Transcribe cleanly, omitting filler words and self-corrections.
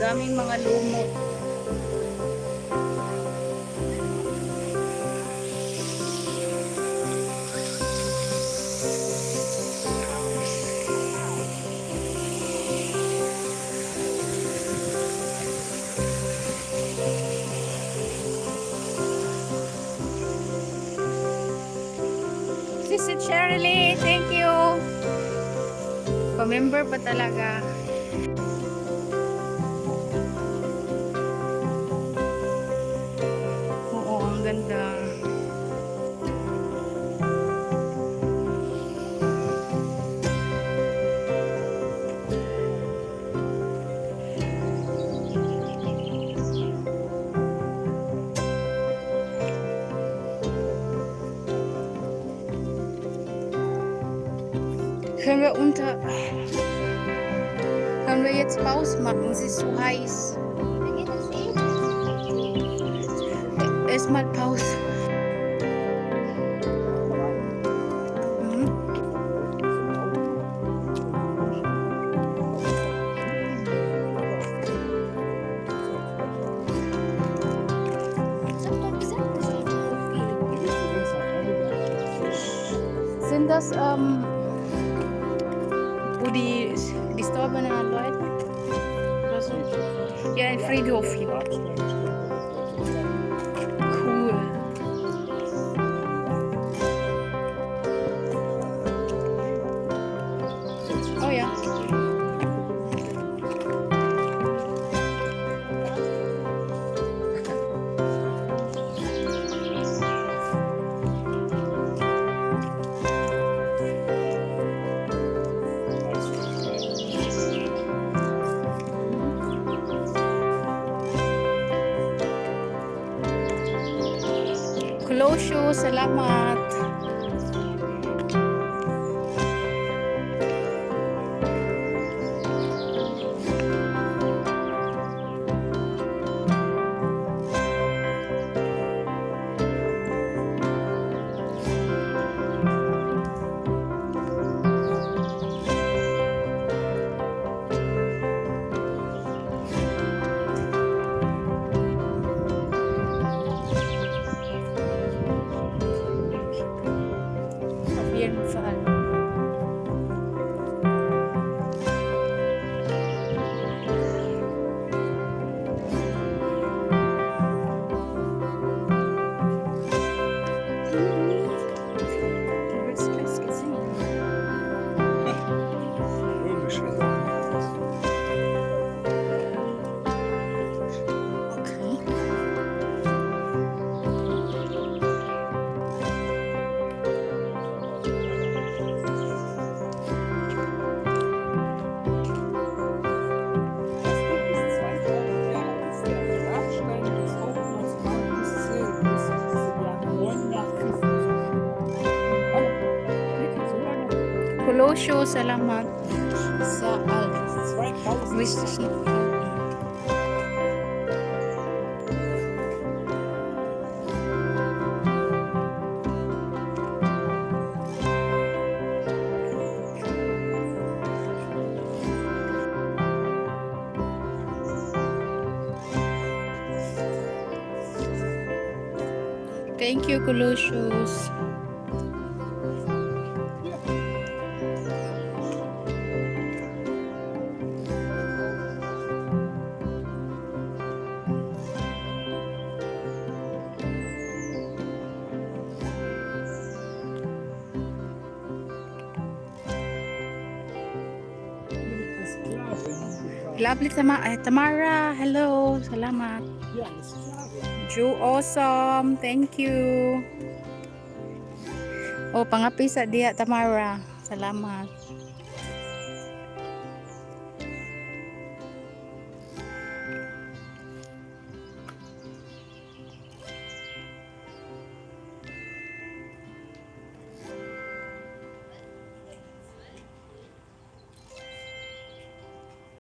daming mga lumot. Sister Shirley, thank you. Pa-member pa talaga. Oo, ang ganda. Können wir jetzt Pause machen? Es ist so heiß. Erstmal Pause. Sind das wo die gestorbenen Leute? Oder so? Ja, ein Friedhof hier. Cool. Oh ja. Kulosyo, salamat. Kulosyo, salamat sa wish niyo. Thank you, Colossians. Lovely Tamara, hello, salamat. Ju, awesome, thank you. Oh, pangapi sa diya Tamara, salamat.